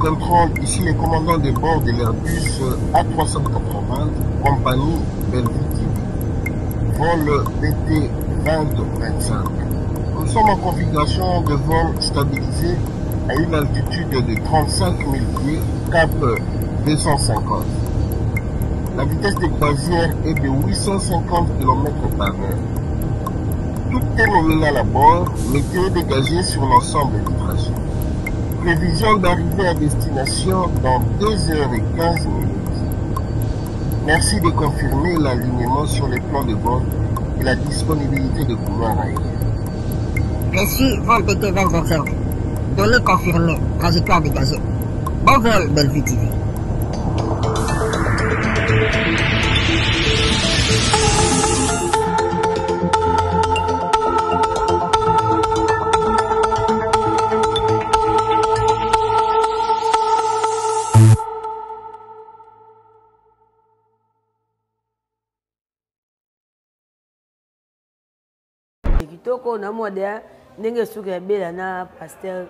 contrôle, ici les commandants de bord de l'Airbus A380, compagnie Bellevue TV. Vol BT 2025. Nous sommes en configuration de vol stabilisé à une altitude de 35 000 pieds, cap 250. La vitesse de croisière est de 850 km par heure. Tout est nominal à bord, météo dégagée sur l'ensemble du trajet. Prévision d'arriver à destination dans 2h15 minutes. Merci de confirmer l'alignement sur les plans de vol et la disponibilité de couloirs aériens. Merci, vol BT 2025. Données confirmées, trajectoire dégagée. Bon vol, Bellevue TV. Kitoko na moda ndenge suka ya bela na pasteur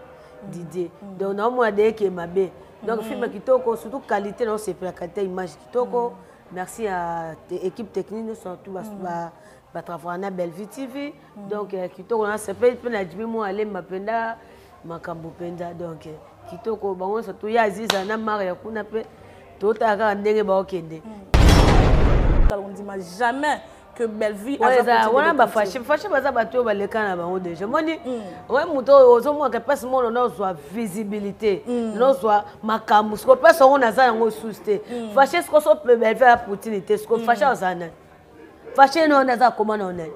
Didier donc na moda ke mabe donc film kitoko surtout qualité non c'est pour la image kitoko merci à l'équipe technique surtout ba travailler na Bellevue TV donc kitoko na sepel pe na jibi mo ale mapenda makambo penda donc kitoko bango surtout ya aziza na mari ya kuna pe totaka ndenge ba okende on dit jamais que Bellevue a on a fâché baza bato balekana bango déjà moni ouais muto ozomo ka passe mon non soit visibilité non soit makambo ce que passe on a ça ngo souste fâché ce que so peut Bellevue opportunité ce que fâché ozana fâché non na za comment on est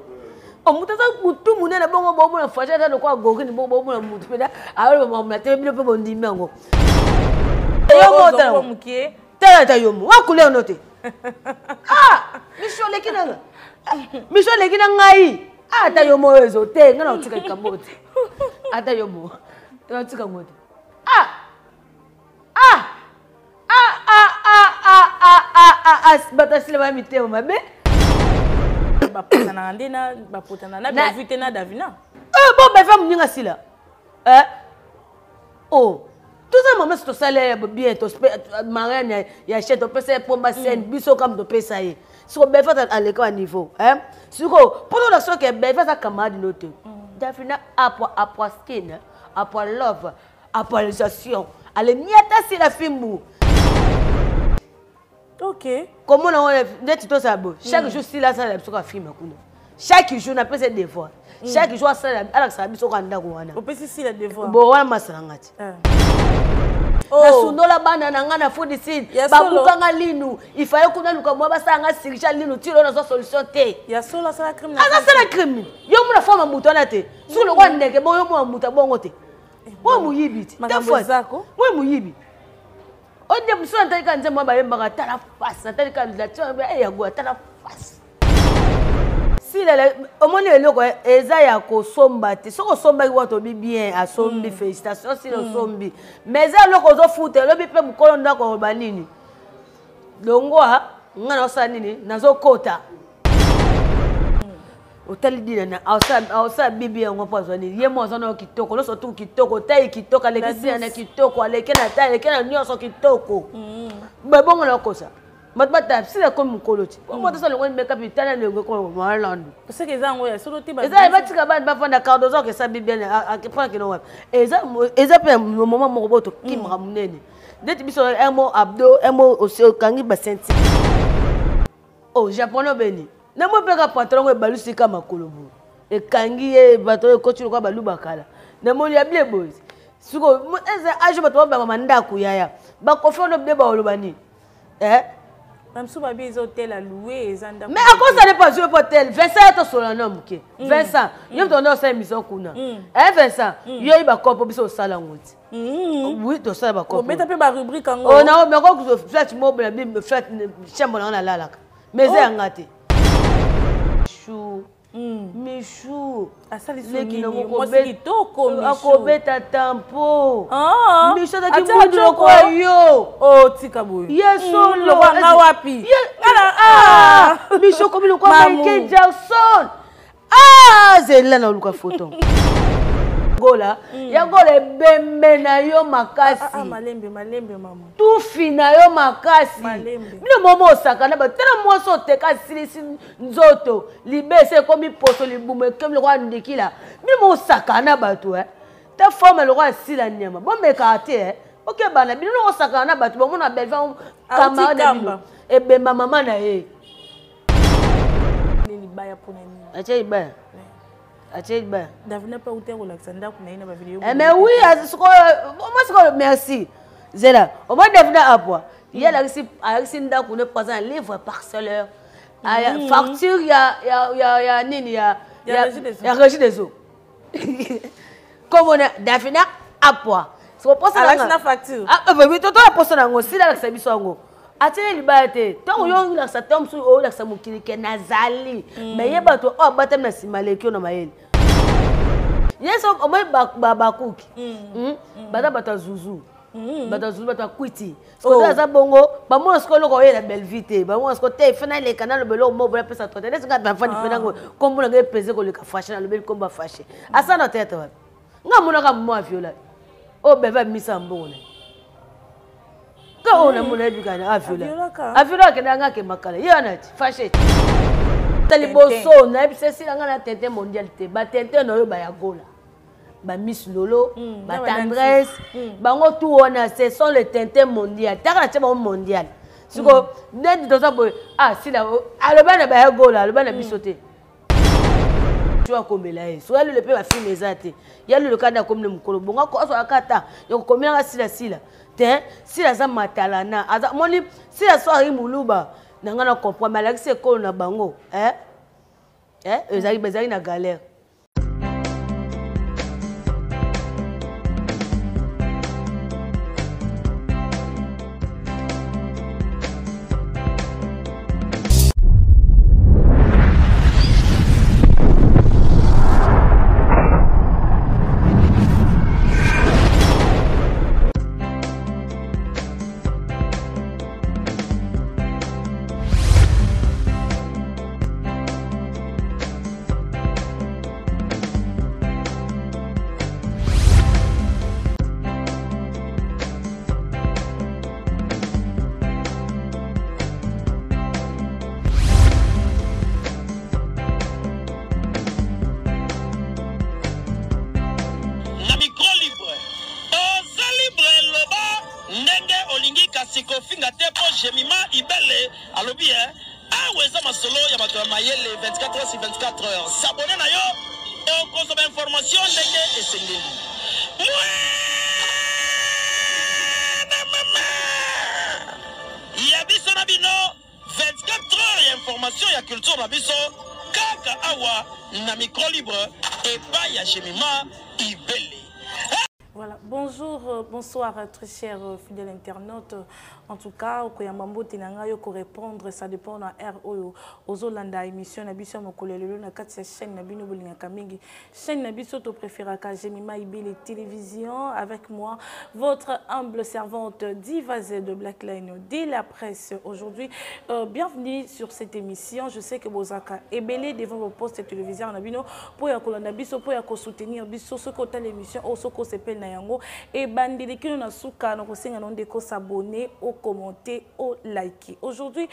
o muto za mutu munena bongo bongo na fâché da ko gogi ni bongo bongo na mutu peda alors mo mate bino pe bondi mengo yo mota ko mukie tata yo mu wa kule onote ah misho lekina Michel lekina ngai ata yo moezo te ngana utika kamoti ata yo mo ngana utika ngoti bata sile ba miteo mabe bapotana ndena bapotana na Bellevue te na Davina bon ba femme ninga sila oh tout ça maman c'est salaire bien to marraine ya chete to pesa pomba scène biso comme to pesa ye sur Bellevue à l'école niveau hein sur pour la chose que Bellevue sa camarade note Davina après skin après love après réalisation allez niata c'est la film ok comment on est tout ça beau chaque jour si là ça la sur film kuna chaque jour na pesa des fois chaque jour ça ala ça biso kanda ko wana on peut si la devoir bon wana masalangati na sundola bana na ngana food seed bakukanga linu ifaye kuna luka mwa basanga sirisha linu tilo na solution te ya solo sala crime na sala crime yo muna forma mutona te sulo kwa ndeke bo yo mwa muta bongo te wo muyibi te makambo zako wo muyibi onde musona talika nze mwa bayemba ka tala face na talika la tshombe ya go tala face si le omoni eloko eza ya ko somba te soko somba ki wato bi bien a sombi félicitations si le sombi mais eza loko zo fute lobi pe mukolo ndako banini longwa ngana osa nini nazo kota otali dina na ausa bibi yango pozo nini ye mo zona kitoko lo surtout kitoko tai kitoko lekisi na kitoko aleke na tai aleke na nyoso kitoko babongo na kosa matbata sila comme mkoloti moi ça le ngone make up itana le ko malando parce que ezango ya solo ti ba eza batika ba bafanda cardozo ke sabi bien a prendre que non eza pe moment moko boto kimra munene deti biso un mot abdo un mot aussi kangi basenti oh japonais beni na mo peka patron ko balusi kama kolobo e kangi e bato ko tshilo kwa baluba kala na mo ya ble boys suko eza ajo bato ba manda kuyaya ba kofono be ba olobani même si babi les hôtels à louer ezanda mais à quoi ça n'est pas jouer hôtel Vincent to solano muke Vincent yo to ndo sa mission kuna Vincent yo iba kopo biso sala ngoti oui to sala ba kopo meta pe ba rubrique ngo on a mais ko flat mobile bi flat chambre na lalaka mais c'est ngati chou Michou asali soni moi c'est kitoko Michou akobeta tampo Michou ta kimudu ko yo oh tika boy yeso lo wana wapi Michou comme le quoi Michael Jackson zela na luka photo gola ya gola bembe na yo makasi malembe maman tout fina yo makasi bino momo osakana ba tena moso teka silisi nzoto libese komi poso libume kemle kwa ndikila bino osakana bato ta forme le roi sila nyama bombe kate OK bana bino osakana bato bomona belva kamara bino ebemba mama na ye ni libaya pona ni acha libaya Achille Davina pas où t'es relaxé, n'a pas une vidéo. Mais oui, moi merci. Zéla, au moins Davina à quoi? Il y a la récit d'un coup ne pas un livre parceleur. Facture, il y a nini, il y a régie des eaux. Comme on a Davina à quoi? C'est pas ça la facture. Ah, mais toi la personne en aussi là ça bisongo. Atene libate tant yo la sa tom su o la sa mukiri ke nazali mais yeba to o batem na simalekio na mayele yeso o mai bakuki bata bata zuzu bata kwiti ko za bongo ba mo sko lo ko yela belle vite ba mo sko te fena le canal belo mo bla pesa to te nga ba fani penango kombo na nge pese ko le ka fashion na le bel komba fashion asa na tete wa nga mo na ka mo aviola o beva misa mbona on a mon éducation afila ke danga ke makala yana fashe taliboso na ebisesi nga na tente mondialité ba tente no yo ba ya gola ba Miss Lolo ba tendresse bango tout on a ce sont les tente mondial taka na teba mondial siko net to ça boy sila aloba na ba ya gola aloba na bisote tu as comme là so ya le pe ba film ezate ya le kada comme le mukolo bonga ko so akata yo komela sila si la zama matalana aza moni si la soirée muluba nanga na comprendre mais l'accès ko na bango ezali na galère. S'abonner na yo, on consomme information ndenge esengeli. Ya biso na bino 24 heures ya information ya culture na biso kaka awa na micro libre et pas ya Jemima Ibele. Voilà, bonjour, bonsoir très chers fidèles internautes. En tout cas, au Koyamambo Tinanga yoko répondre, ça dépend de la RO aux Olanda émission Nabiso Mokolelo na katia chaîne Nabino Bolinga Kamingi chaîne Nabiso to préféré ka Jemima Ibele télévision avec moi votre humble servante Diva Z de Blackline de la presse aujourd'hui. Bienvenue sur cette émission. Je sais que Bozaka Ebele devant vos postes télévision Nabino pour yakolanda biso pour yako soutenir biso ce côté l'émission au soko s'appelle Nayango et bandeli qui na suka na kosenga ndeko s'abonner au commenter, au liker. Aujourd'hui,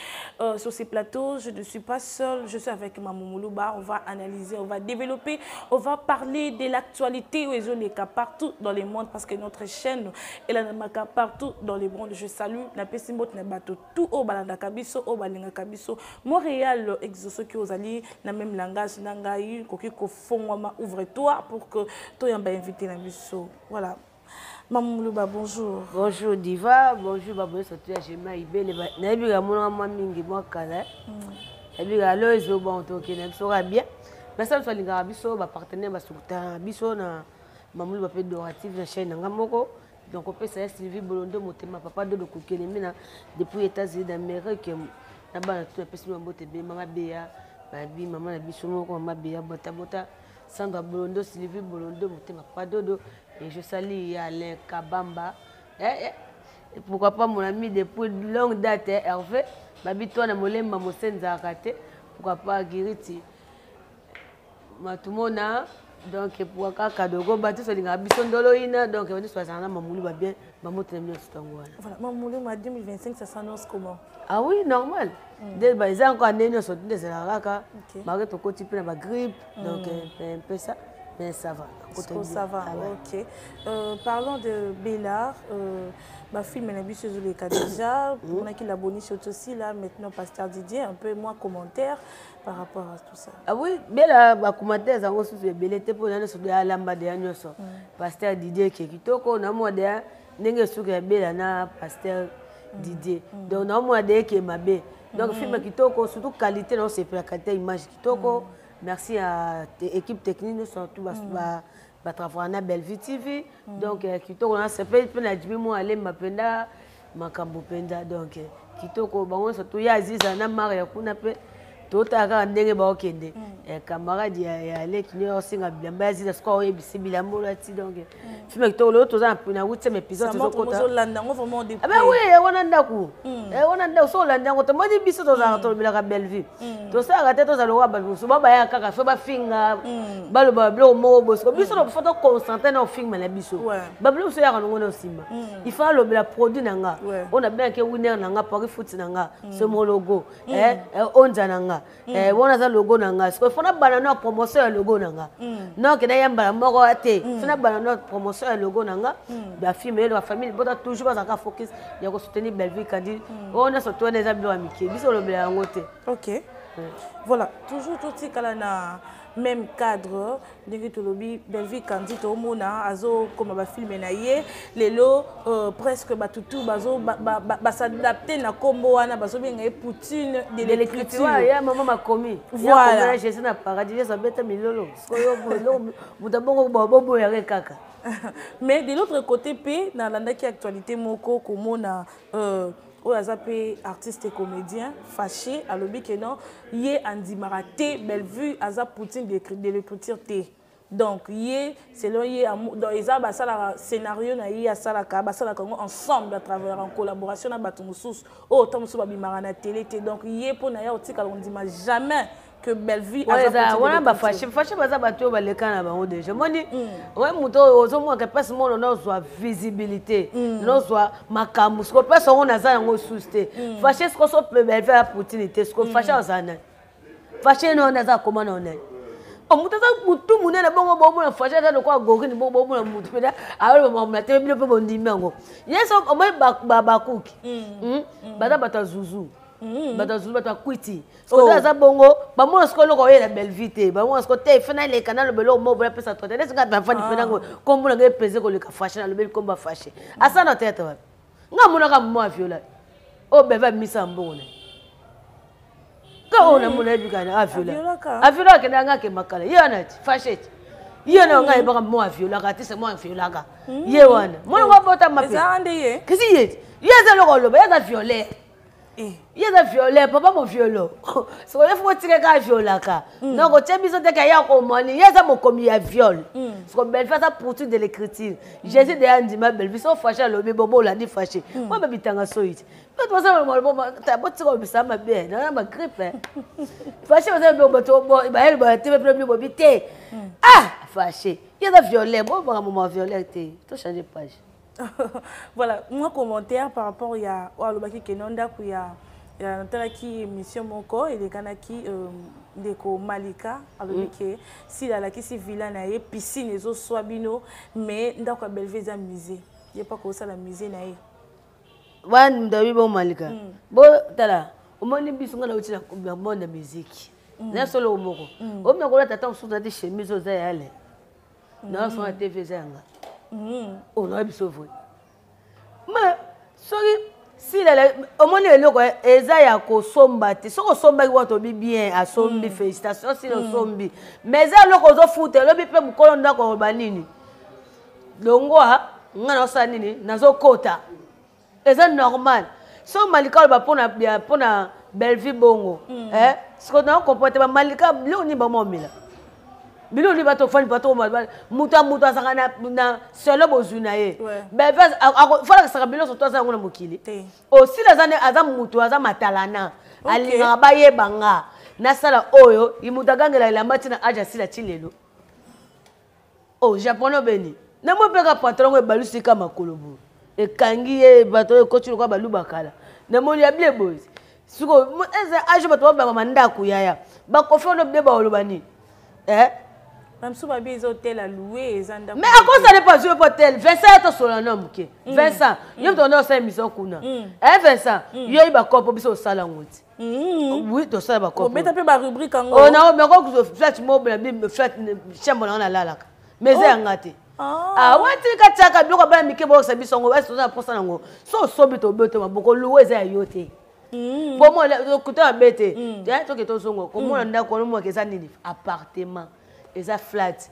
sur ces plateaux, je ne suis pas seule, je suis avec Maman Moulouba. On va analyser, on va développer, on va parler de l'actualité où les cas partout dans le monde parce que notre chaîne est la cas partout dans le monde. Je salue la Pessimot Nabato, tout au Balanda Kabiso, au Balinga Kabiso, Montréal, exauce qui aux alliés, na même langage, Nangaï, Kokiko Fongwama, ouvre-toi pour que toi yamba invité Nabiso. Voilà. Maman Moulouba, bonjour. Bonjour Diva, bonjour Babou, surtout à Jemima Ibele. Nabiga mon mingi moi kala. Nabiga lo ezo bon to ki na sera bien. Mais ça soit linga biso ba partenaire ba souta biso na Maman Moulouba pe dorative na chaîne nga moko. Donc on peut ça Sylvie Bolondo motema papa de kokene mina depuis États-Unis d'Amérique na ba tout pesi mbote be mama beya ba bi maman na biso moko mama beya bota bota Sandra Bolondo Sylvie Bolondo motema papa dodo. Et je salue Alain Kabamba. Et pourquoi pas mon ami depuis longue date, Hervé. Babi toi na molem ma mosenza akate. Pourquoi pas Giriti. Matumona Donc pour cadeau go bâti so linga biso ndolo ina donc on dit soit ça na mamulu ba bien maman t'aime ce tango. Voilà, mamulu ma 2025 ça s'annonce comment? Ah oui, normal. Dès bah ils ont encore né so de c'est la raka. Malgré ton côté peu na grippe donc un peu ça mais ça va. Ça va. OK. Parlons de Bélard ma film na biso zo le cas déjà on a qui l'abonné surtout aussi là maintenant Pasteur Didier un peu moins commentaire par rapport à tout ça. Ah oui, bela ba commentaire zango sous belé te pour na so de alamba de nyoso. Pasteur Didier qui kitoko na mo de ndenge suka bela na Pasteur Didier. Donc na mo de qui mabe. Donc film kitoko surtout qualité non c'est plakater image kitoko. Merci à l'équipe technique surtout ba travailler na Bellevue TV. Donc kitoko na c'est peut na jibi mo aller mapenda makambo penda donc kitoko bango surtout ya aziza na mari ya kuna pe totaka ndenge ba okende camarade ya leki ni osinga biamba aziza score ebisi bilambo lati donc film kitoko lo toza na 8e épisode zo kota landa ngo vraiment depuis ah ben oui wana ndaku wana ndaku so landa ngo to modi biso toza to bilaka Bellevue to sa ka teto za lowa ba so ba ya kaka fe ba finga balo ba blo mo bosko biso no photo concentrer na film na biso ba blo so ya ka ngo na simba il faut lo la produit nanga on a bien que winner nanga Paris Foot nanga ce mon logo onza nanga bona za logo nanga parce que fona banana promotion ya logo nanga non que yamba moko ate fona banana promotion ya logo nanga ba film et la famille bota toujours pas à focus ya ko soutenir Bellevue kandi on a surtout les amis amitié biso lo bela ngote. OK. Voilà, toujours tout ce kala na même cadre ndenge to lobi Bellevue kandi to mona azo comme ba film na ye lelo presque batutu bazo ba s'adapter na kombo wana bazo benga Poutine de l'écriture ya maman makomi voilà je suis na paradis ça bête milolo soyo bolo mutabongo bobo ya kaka. Mais de l'autre côté pe na landa ki actualité moko komona Azapé artiste et comédien fâché à l'objet que non yé andimaraté Bellevue Azap Poutine de l'écriture T donc yé selon yé dans les scénario na yé asalaka basalaka ensemble à travers en collaboration na batumoussous autant musu babimara na télé donc yé pour na ya otika ondima jamais que Bellevue Azap wana ba fâché baza bato baleka na bango déjà moni ouais muto ozo mo que passe mon no soit visibilité no soit makambu ce que passe on a ça ngo souste fâché ce que so Bellevue a opportunité ce que fâché ozana fâché no na za comment on est o muto za mutu munene bongo bongo na fâché za ko agori ni bongo bongo na mutu peda alors mo na te bilo pe bondimi ngo yeso o mai ba kuki baza bata zuzu bata zuzu bata kwiti ko za bongo ba mo sko loko ye la Bellevue te ba mo sko te final le canal belo mo bla pesa to te nga ba fani pena ngo kombo nga pese ko le ka fâché na le bel komba fâché asa na tete wa nga mo na ka mo aviola o beva misa mbona ka ona mo na bikana aviola ke nga ke makala yana fâché yana nga ba mo aviola ka tese mo aviola ka ye wana mo ngo bota mape ça ande ye kisi ye yeza loko lo ba yeza violet yeza violet papa mo violo so il faut tirer ka viola ka donc o tsebiso te ka ya ko moni yeza mo komi ya viol so Bellevue ça pour tout de l'écriture Jésus de andima Bellevue so fâché lo bobo la di fâché moi ba bitanga so it mais toi ça mo ta bo tiko bisa ma bien na ma grippe fâché ça bo to bo ba elle ba te premier bo bité fâché yeza violet bon mo violet te to changer page. Voilà, moi commentaire par rapport à l'obaki kenonda il y a qui émission moko et les kanaki deko Malika alors que si la qui si villa na ye piscine ezo swabino mais ndako Bellevue za musée il y a pas comme ça la musée na ye wan ndawi bon Malika bo tala o moni bisunga na uti na monde de musique na solo moko o me ko la tata so na de chemise oza yale na so na TV zanga on a besoin mais si au moins le eza ya ko somba te soko somba ki wato bi bien a sombi félicitations si le sombi mais ça loko zo foute lo bi pe mukolo ndako banini longwa ngana osanini nazo kota eza normal so Malika ba pona Bellevue bongo ce qu'on a comporté ba Malika lo ni ba momela bilo li bato fani bato muta sakana na selo bozuna ye Bellevue fala saka bilo so toza ngona mokili aussi la zane azam mutu azam matalana alinga ba ye banga na sala oyo imuta gangela ilambati na aja sila chilelo Oh, japonais beni. Na mo peka patron ko balusi kama kolobo. E kangi e bato ko tshilo kwa balu bakala. Na mo ya ble boys. Suko eza aje bato ba manda kuyaya. Ba ko fe no be ba olobani. Même si babi ils hôtel à louer zanda. Mais à quoi ça n'est pas sur hôtel? Vincent to solano ke. Vincent, yo to no sa mission kuna. Vincent, yo iba kopo biso sala ngoti. Oui, to sala ba kopo. O beta pe ba rubrique ngo. Oh na me ko flat mobile bi flat chambre na lalaka. Mais c'est ngati. Ah, wati ka tsaka biloko ba mike bo sa biso ngo, est-ce que ça posa ngo. So bito beto maboko louer za yote. Pour moi le côté abete. Tu to ke to songo. Comment ndako no mo ke za nini? Appartement. Et ça flat.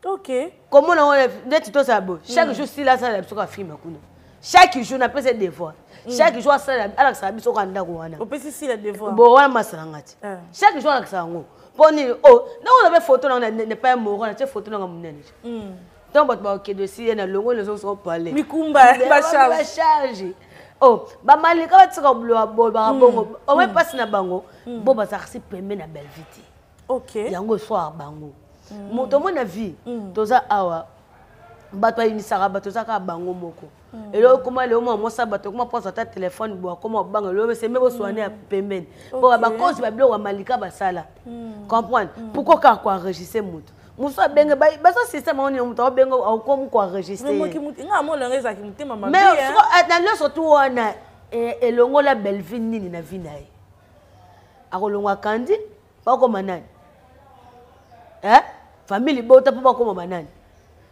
Ok. Comment on a net tout ça beau. Chaque jour si là ça la biso film kuna. Chaque jour na pese devoir. Chaque jour ça ala ça biso ka ndako wana. O pese si la devoir. Bon wana masalangati. Chaque jour ala ça ngo. Poni oh, na on avait photo na ne pas mort na photo na munene. Donc ba ke dossier na longo les autres sont parler. Mikumba ba charge. Oh, ba malika ba tsaka blo bo ba bongo. O même passe na bango. Bo ba ça si pembe na belle vite. Ok. Yango soir bango. Moto mona vie. Toza awa. Bato inisaka bato zaka bango moko. Et là comment le moment moi ça bato comment prendre ta téléphone bois comment bango le c'est même soigner à pembeni. Bon ba cause ba blo wa malika ba sala. Comprendre? Pourquoi ka ko enregistrer moto? Muso benga ba ça système on moto benga au comme ko enregistrer. Mais qui muti nga mo lengeza ki muti mama. Mais na le surtout on et longo la belle vie nini na vie nae. Akolongwa kandi pas comme nani. Famille bota papa comme manani.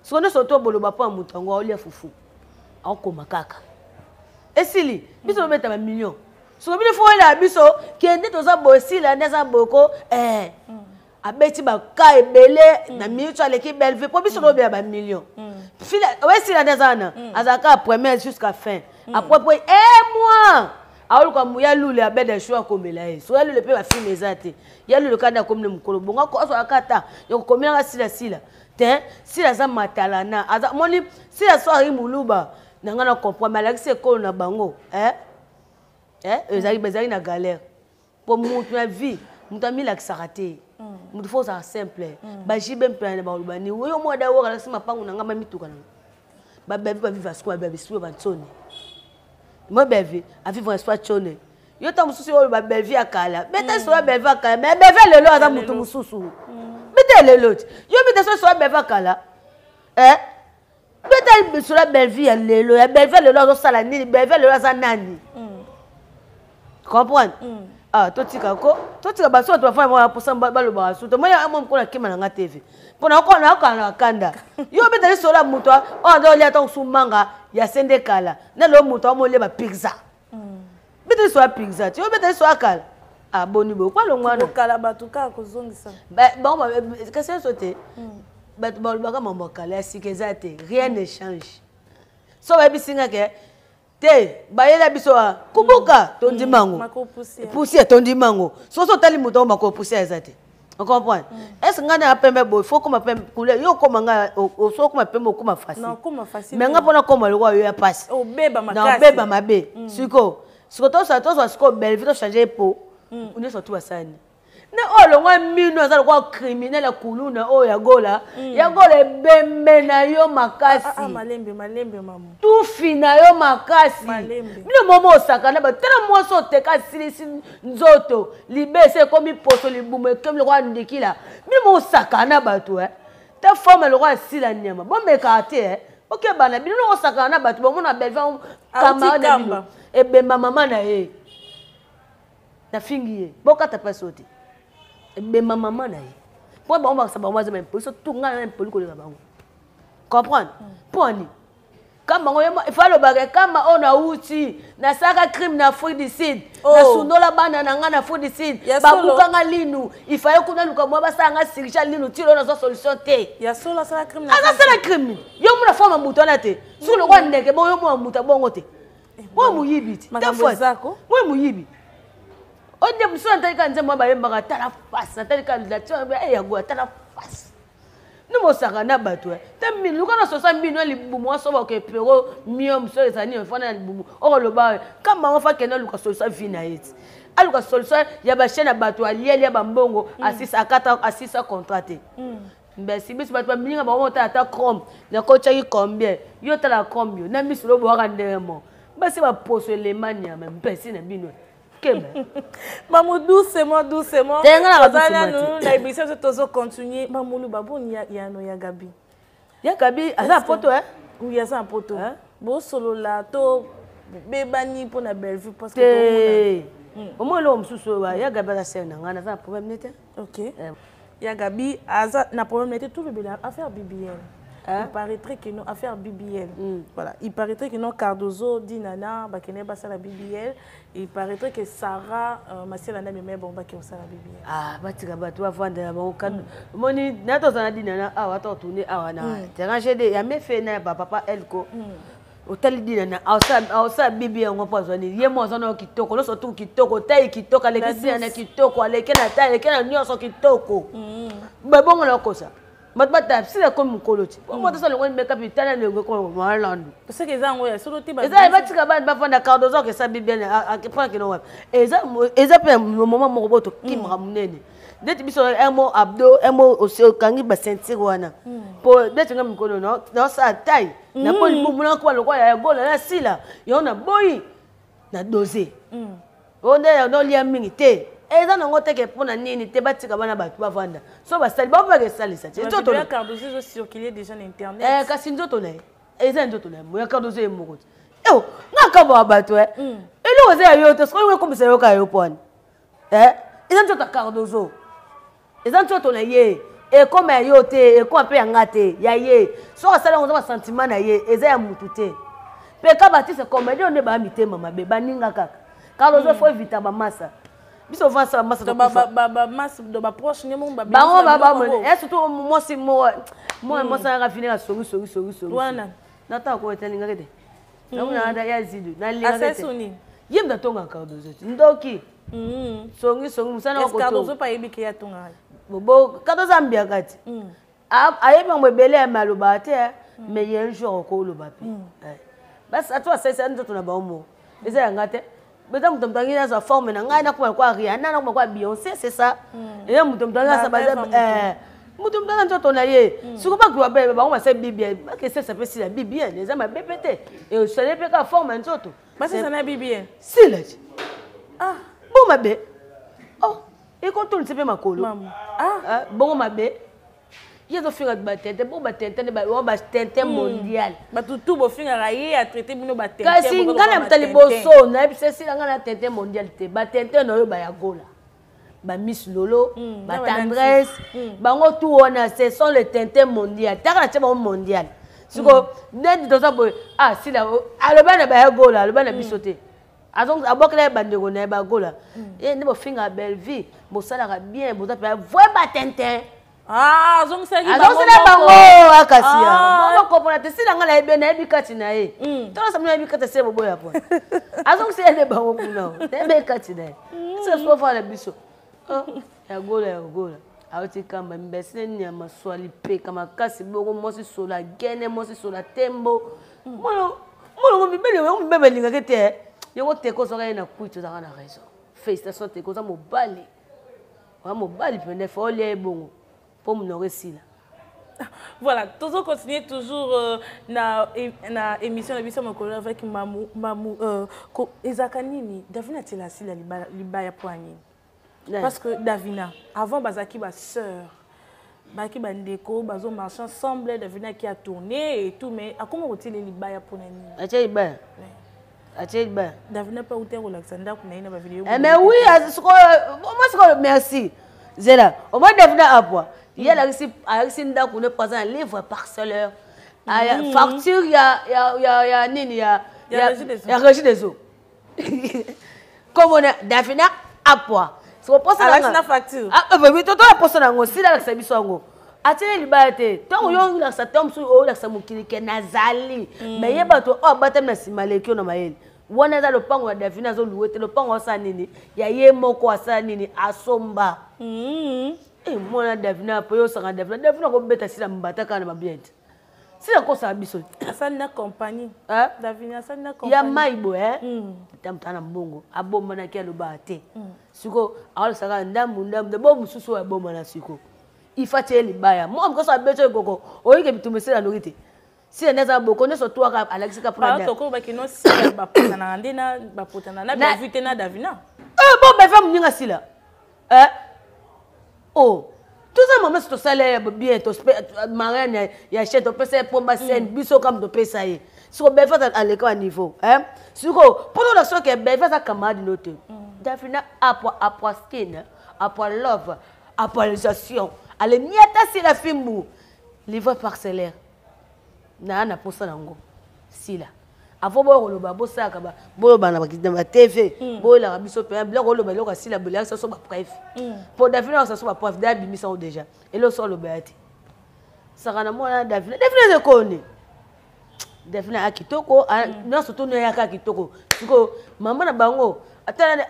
Sono soto boloba pa mutango olia fufu. Akoma kaka. Esili, biso beta ba million. So bile fo la biso kende toza bosi la neza boko abeti ba ka ebele na minute aleki belle vie po biso lo ba million. Fila wesi la neza na azaka première jusqu'à fin. Après moi aoluka muya lule abeda shwa komela ye. So ya lule pe ba film ezate. Ya lule kada komne mukolo bonga ko aso akata yo komela sila. Te sila za matalana. Aza moni sila so ari muluba nanga na comprendre malaki ko na bango. Ezali bezali na galère. Pour mutu na vie, mutu mi la kisarate. Mutu faut ça simple. Ba jibe mpe na ba olubani. Yo mo da wora sima pangu nanga mamituka nanga. Ba bebe ba vivre square bebe sou ba tsoni. Moi bébé a vivre un soir chone. Yo ta mususu yo ba bébé akala. Beta so bébé akala, mais bébé lelo aza mutu mususu. Beta lelo. Yo beta so bébé akala. Beta so bébé lelo, ya bébé lelo zo sala nini, bébé lelo aza nani. Comprendre? Ah, totika baso to fa mo pour ça balo ba so. To mo ya mo ko na kima na TV. Pona ko na kanda. Yo beta so la mutu, o ndo lia to sumanga. Ya sende kala na lo muto mo le ba pizza bete so pizza ti o bete so akala aboni bo kwa lo ngwana kala batuka ko zongisa bon qu'est-ce que sauter ba ba mambo kala sikezate rien ne change so ba bisinga ke te ba yela biso kubuka tondi mango poussière tondi mango so tali muto ba ko poussière ezate. On comprend? Est-ce que ngana apembe boy faut comme apembe couleur yo comme nga o so comme apembe comme facile. Non, comme facile. Mais nga pona comme le roi yo ya passe. O beba makasi. Non, beba mabe. Siko to siko belle vie to changer peau. On est surtout asani. Ne o lo ngwa mino azalo kwa criminel la kuluna o ya gola bembe na yo makasi. Malembe mamu. Tout fina yo makasi. Malembe. Mino momo osaka na ba tena mo so teka silisi nzoto libese komi poso libume kem le roi ndikila. Mino mo osaka na batu ta forme le roi sila nyama. Bon me kate OK bana bino osaka na batu bon na belle camarade na bino. E bemba mama na ye. Na fingiye. Boka ta pasoti. Mais ma maman là, pour bon ça va moi même pour ça tout ngana même pour le bango. Comprendre? Poni. Kama ngoyemo ifalo bagay kama ona uti na saka crime na foudicide na sundola bana na ngana foudicide babuka nga linu ifaye kuna luka mwa basanga sirisha linu tilo na solution te. Ya sola sala crime na. Asa sala crime. Yo muna forma mutona te. Sulo kwa ndeke bo yo mwa muta bongo te. Wo muyibi ti. Makambo zako. Wo muyibi. On dit que tu as dit que tu as face, tu as dit que tu as face. Nous sommes en bateau. Tu as dit que tu as 60 millions de péro, mieux, sur les années, on le bar. Comment on fait que nous avons solution finale? Alors que solution, il y a des chaînes à bateau, il y a des bambongo, à 6 à 4 à 6 à contracté. Mais si biso bato baminga bango ata chrome na kochaki combien yo tala chrome yo na biso lo boka ndemo basi ba poso elemania même pesi na bino kebe mamu doucement tenga na bazana nous na émission tozo continuer mamulu baboni ya no ya Gabi asa poto oui asa poto bo solo la to bebani pour na belle vue parce que au moins lo msusu wa ya Gabi la scène ngana ça problème n'était OK ya Gabi aza na problème n'était tout le bien affaire BBL. Il paraîtrait que non affaire BBL. Voilà, il paraîtrait que non Cardozo dit nana bakene basa la BBL, il paraîtrait que Sarah Marcel Nana mais bon bakene basa la BBL. Ah batika bato va vendre bon cadre. Moni nato sana dit nana wa to tourner na. Terranger de ya me fait na papa Elko. Hotel dit nana awsa BBL ngo pozoni. Ye mo zona kitoko, lo surtout kitoko, taille kitoko, lekisi na kitoko, lekena taille, lekena nyoso kitoko. Ba bongo na kosa. Matbata si la comme koloti. Moi ça le make up itana le ko Marlando. Parce que ça ngo ya solo ti ba. Eza batika ba fanda Cardozo que ça BBL a prend que non. Eza pe moment mo boto kimra munene. Deti biso emo abdo emo aussi kangi ba sentir wana. Po deti ngam kono no sa taille. Na po mumuna ko lo ya gola na sila. Yo na boyi na doser. Onde no lia mingi te. Eza nango teke pona nini te batika bana batu bavanda. So ba sali ba ke sali sa. Nzoto ya Cardozo zo circuler déjà na internet. Kasi nzoto na. Eza nzoto na. Mo ya Cardozo e moko. Ngaka ba batu Ele oza yo te so ngwe komisa yo ka yo pona. Eza nzoto Cardozo. Eza nzoto na ye. E comme yo te, e ko pe ngate ya ye. So sala ngo ba sentiment na ye, eza ya mutu te. Pe ka batise comédie on ne ba mitema mabe baninga kaka. Cardozo faut éviter ba massa. Biso va ça massa ba masse de ba proche ne mon ba ba surtout moi c'est moi ça va finir à sori wana nata ko etelinga kete na na ya zidu na linga kete asesuni yem da tonga Cardozo ndoki songi musana ko to Cardozo pa yebiki ya tonga bobo Cardozo ambia kati ayeba mbele maloba te mais il y a un jour ko lo bapi bas atwa sesa ndo tuna baomo eza yangate beta mutomtangi na sa forme na ngai na kwa Rihanna na kwa Beyoncé c'est ça et mutomtangi sa baza mutomtangi nzoto na ye siko ba kwa bebe ba on se bibia ba que ça fait si la bibia les ama bepete et ça ne peut pas forme nzoto ba c'est ça na bibia si la bon mabe et quand on le sait makolo bon mabe il y a finga batente bon batente ba tente mondial ba tout bo finga raye a traiter bino batente kasi ngana mtali boso na ebisesi ngana tente mondial te batente no yo ba ya gola ba Miss Lolo ba Tendresse bango tout wana ce sont les tente mondial taka na mondial siko nedi to sabo si la aloba na ba ya gola aloba na bisote azong abokela bandeko na ba gola ne bo finga belle vie bo sala bien bo ta voix batente zong seki bango akasia bango kopona te sila ngala ebe na ebikati na ye tolo samna ebikati se bobo ya po azong se ele bango kuna ebe kati na ye se so fa la biso ya gola auti kamba mbese ni maswali pe kama kasi bogo mosi sola gene mosi sola tembo molo mbebe linga kete yoko teko soka na kuito za kana raison félicitations teko za mobali wa mobali pende fo le bongo. Voilà, toujours continuer toujours na émission de Biso Mokolo avec Mamou Ezakanini Davina Tilasi la libaya poignée parce que Davina avant bazaki ba sœur baki bandeko bazo marcher ensemble Davina qui a tourné et tout mais à comment est-il libaya poignée Acheil ba Davina pas outé relaxanda kuna ina ba vidéo mais oui moi merci Zela au moins Davina à poids. Il y a la récit d'un présent livre parceleur. Facture, il y a régie des eaux. Comme on a Davina à poids. C'est pour ça que la facture. Oui, toi, la personne aussi là, c'est bisongo. Atene libate. Tant on a sa tombe sur la samukili que nazali. Mais il y a pas tout. Batem na simaleki na mael. Wana za lopango Davina zo louete lopango sa nini. Ya ye moko sa nini asomba. Moi, Davina, Poyo, Sarah Davina, ko beta sila mbata na mabiente. Sila ko sa biso. Asana compagnie. Davina asana compagnie. Ya maibo tamtana mbongo. Abomba na kia loba te. Siko awal saka ndambu bo mususu abomba na siko. il faut tirer les baya moi quand ça besoin gogo oyi ke bitumese la norité si neza boko ne so toi Alexis Kapuna to ko ba kino si ba potana ndina ba potana na ba vite na Davina bon ba femme ninga sila oh tout ça maman c'est to salaire bien to mariage ya chez to pesa pour ma scène biso comme to pesa yi so be fait à l'école niveau siko pour la so que be fait ça camarade note Davina après skin après love après réalisation ale niata si la fimbu livre parcellaire na pour ça nango sila avant bo lo ba bo saka ba bo ba na ba TV bo la biso pe bla ko lo ba lo ka sila bla ça so ba bref pour Davina ça so ba bref da bi misa déjà et lo so lo ba ati saka na mona Davina de koni Davina akitoko na surtout no yaka kitoko siko mama na bango atana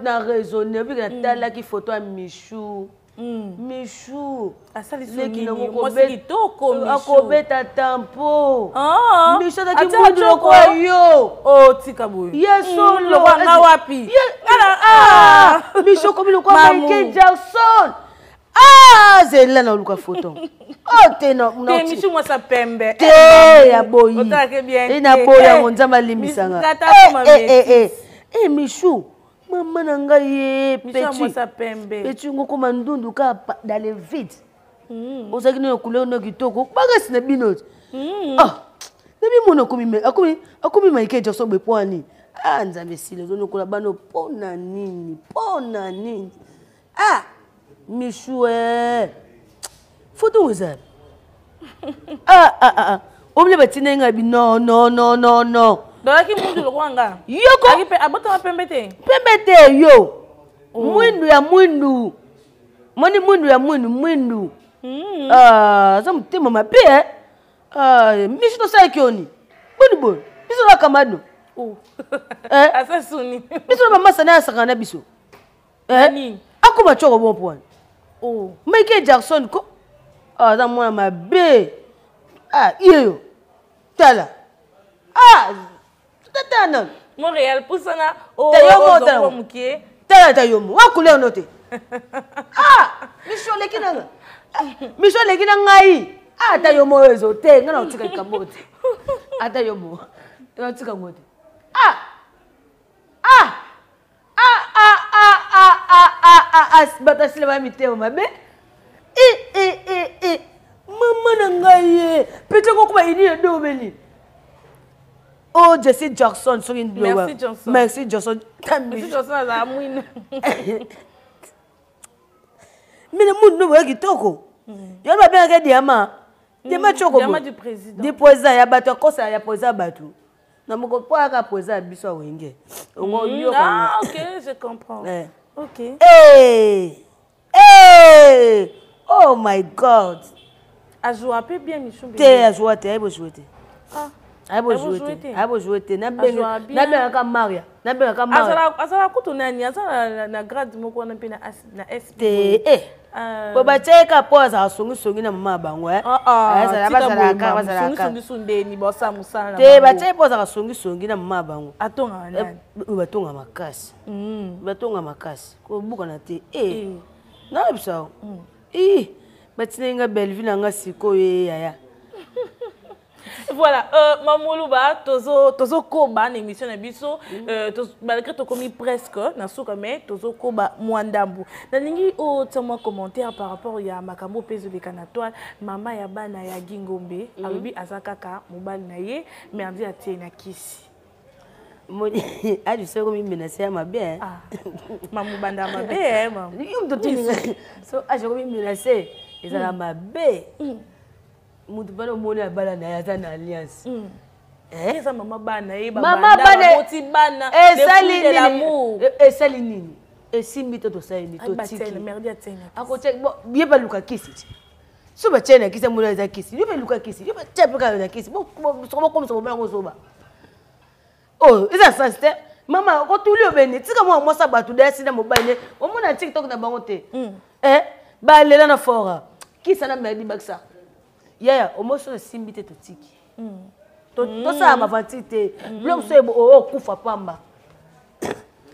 na raisonner bi na tala ki photo a Michou Michou asali leki na kitoko Michou akobeta tampo Michou da ki ati mundu loko yo oh tika boy yeso lo nga wapi Michou komi loko Michael Jackson zela na luka photo te na te Michou moi sa pembe te ya boyi otake bien ina boya nzamba limisanga Michou maman nanga ye petit ngoko mandundu ka dans le vide osaki no couleur no kitoko bagasi na binot nabi mona akomi Michael Jackson be poani nzambe sile zo nokola bano pona nini Michou photo oza oble batina nga bi non Daki mundu lokwanga. Yoko. Akipe abota pembete. Pembete yo. Mwindu ya mwindu. Mani mwindu ya mwindu. Ça me temo ma paix. Michou to sa kioni. Bon. Biso la kamado. Asa suni. Biso la mama sana sakana biso. Ni. Akoma choko bon point. Michael Jackson ko. Ça moi ma bé. Iyo. Tala. Tata Montréal poussana tayomo mukie tayomo wa couleur noté Michou lekina ngai tayomo ezo te ngana utika kabote tayomo utika ngote bata sile ba miteo mabe mama na ngai pete ko kuma ini do beli Jesse Jackson sur une Merci Johnson. Merci Johnson a mouine. Mais le monde nous qui toko. Il va bien regarder diamant. Diamant choko. Diamant du président. Du président ya bato kosa ya président bato. Na moko po aka président biso wenge. OK, je comprends. OK. Oh my God. A joué peu bien Michou. A joué. Abo joué. Na benga ka Maria. Azala kutu nani? Azala na grade moko na pena na SP. Bo ba cheka poza songi na mama bango azala ka songi ni bosa musana. Te ba cheka poza songi na mama bango. Atonga nani? Batonga makasi. Batonga makasi. Ko buka na te na bisa. Batinga Belleville nga sikoyo yaya. Voilà, Mamoulouba, tozo koba l'émission na biso, malgré to commis presque na souka mais tozo koba mwandambu. Na ningi o tamo commentaire par rapport ya makambo peso de canatoile, mama ya bana ya Gingombe, alobi azakaka mobali na ye, mais andi atie na kisi. Je sais comment il menace ma bien. Maman banda ma bien, maman. So je comment il menace, ils ont ma bien. Mutu bana moni abala na yaza na alliance. Eza mama bana boti bana de l'amour. Sali nini? Simbi to sali to tiki. Ako check bo bieba luka kisi. So ba chena kisa mona za kisi. Bieba luka kisi. Bieba chepe ka na kisi. Bo so ba ngosoba. Eza sensible. Mama ko tuli obeni. Tika mo sa batu da sina mobile. O mona TikTok na bango te. Ba lela na fora. Kisa na merdi baksa. Yeah, almost a simbite to tiki. To sa ma vantite. Blok so kufa pamba.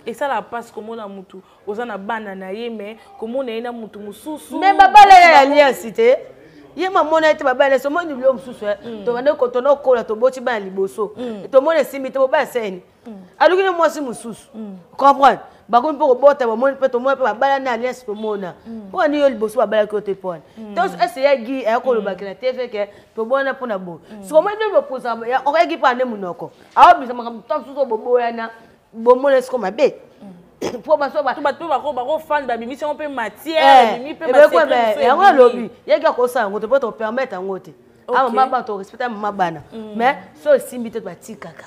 et ça la passe comme on a mutu ozana bana na ye mais comme on ena mutu mususu mais babala ya alliance te ye mamona ete babala so moni bilo mususu to bande ko to no kola to boti ba liboso to mona simi to ba seni aluki ne mwasi mususu comprendre bakomi pour bota ba moni pe to mona pe babala na alliance to mona po ni yo liboso babala ko te pone donc est ya gi e ko lo bakina te fait que to bona pona bo so moni no posa ya o gi pa ne munoko awo bisa makam to susu bobo ya na bo mona sko mabe pour ba so ba ba fan ba bimi si on peut matière bimi peut matière ya ngo lobi ya ga ko sa ngo te peut permettre ngote a mama to respecter mama bana mais so simbi te ba tikaka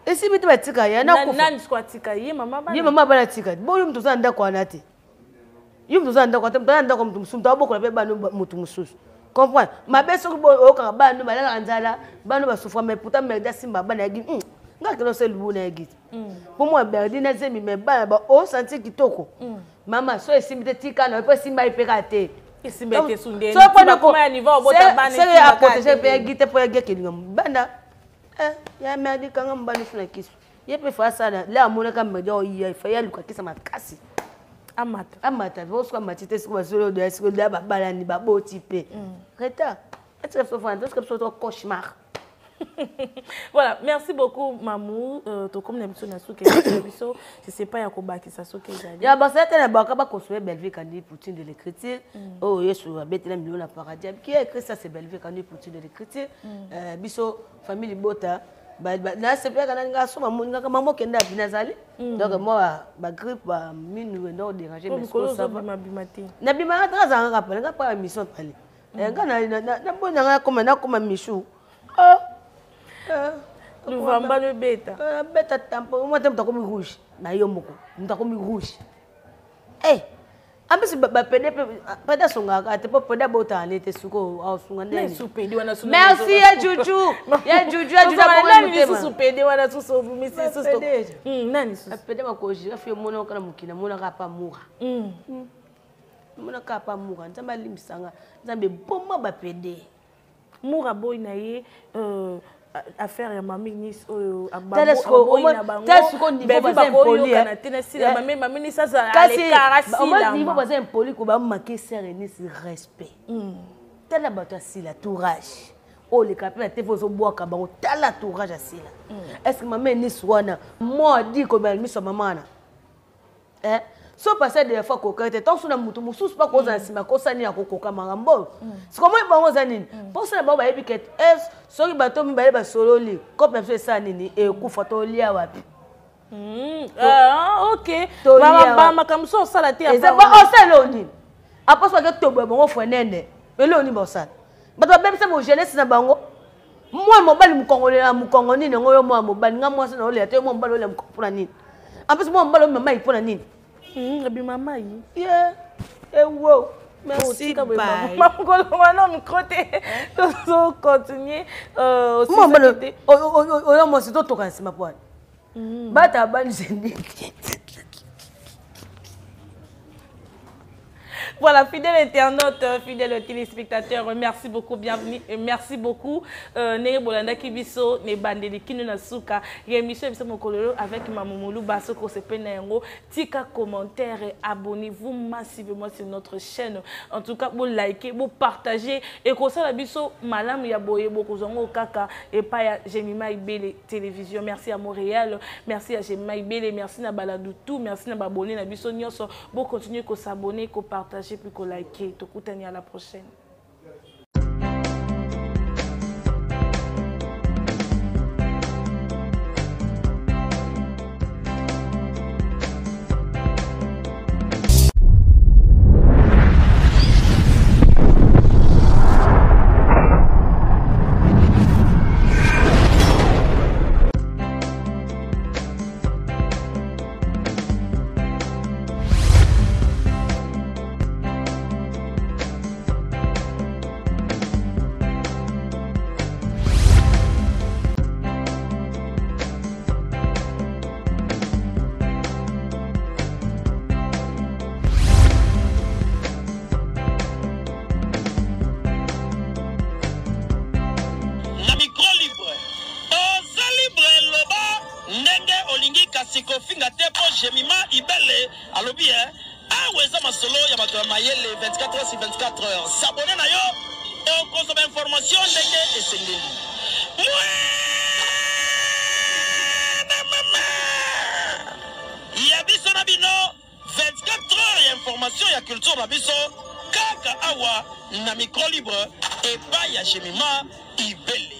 et simbi te ba tika ya na ko nani squat tika ye mama bana tika bo yum to sanda kwa nati yum to sanda kwa te ndako kwa mtu msumu to boko la pe bana mutu mususu comprendre mabe so ko o ka bana ba la nzala bana ba souffre mais pourtant mais da simba bana gi nga kilo se lubu na gi pour moi berdina zemi mais bana ba o senti kitoko mama so simbi te tika na pe simba ipeka te simba te sunde so ko ma niveau bota bana c'est à protéger pe gi te po gi ke ngam bana ya merde kanga mbani funa kisu yepe fa sana la mona kama mjo yi fa ya luka kisa makasi amata bosko amatite siko solo de siko da babala ni baboti pe reta être souffrant parce que c'est un cauchemar. Voilà, merci beaucoup Mamou to comme n'habitude na souke biso je sais pas yakoba ki sa souke ezali ya ba ça na ba ka ba construire Belleville kandi Poutine de l'écriture oh yesu abetela million na paradis qui a écrit ça c'est Belleville kandi Poutine de l'écriture biso famille bota na c'est pas kana nga soma moninga kama mo kenda binazali donc moi ba grippe ba minu no déranger mais ça va na bima traza nga pa nga pa mission pale nga na bona nga comme michou nous vamba le bêta bêta tampo moi t'as comme rouge na yo moko t'as comme rouge eh ambisi ba pede peda songa ka te po peda bota ne te suko au sunga ne supedi wana sunga merci ya juju ba nani supedi wana suso misi suso nani suso pede ma ko jira fi mona kana mukina mona ka pa mura mona ka pa mura nzamba limisanga nzambe bomba ba pede mura boy na ye affaire ya mami nis oyo abamo ina bango tesko niveau ba impoli kana tena sila mami ni sasa ale karasi la au niveau ba impoli ko ba manquer serenis respect tala bato sila tourage o le capitaine te fozo boaka bango tala tourage sila est-ce que mami nis wana moi dit ko ba miso mamana so passer des fois kokete tant suna mutu mususu pa koza nsima kosani ya kokoka marambo c'est comment bango zanini pour ça ba yebi ket est soki bato mi ba sololi ko pemso sani ni e ku photo lia wapi OK ba makamso sala te apa ba osaloni apa so ke tobo bango fwenene eloni ba osala bato ba bemse mo jeunesse na bango moi mobali mukongoni ngo yo moi mobali nga moi na ole ate moi mobali ole mkopuna nini apesi moi mobali mama ipona nini Abi mama yi. Yeah. Wow. Merci. Maman, côté. Donc continuer. Moi, moi, c'est tout quand c'est ma pointe. Bata ban Voilà, fidèle internaute, fidèle téléspectateur, merci beaucoup, bienvenue et merci beaucoup. Né Bolanda Kibiso, né Bandeli Kinuna Suka, émission Ebiso Mokololo avec Mamoumoulou Basoko Sepenengo. Tika commentaire et abonnez-vous massivement sur notre chaîne. En tout cas, vous likez, vous partagez et comme ça la biso malam ya boye beaucoup zongo kaka et pas ya Jemima Ibele télévision. Merci à Montréal, merci à Jemima Ibele, merci na Baladou tout, merci na babonné na biso nyonso. Vous continuez à s'abonner, à partager puis qu'on like. À la prochaine. lobi awa eza masolo ya bato ya mayele 24 heures sur 24 heures s'abonner na yo okozoma information ndenge esengeli ya biso na bino 24 heures ya information ya culture na biso kaka awa na micro libre epai ya Jemima Ibele.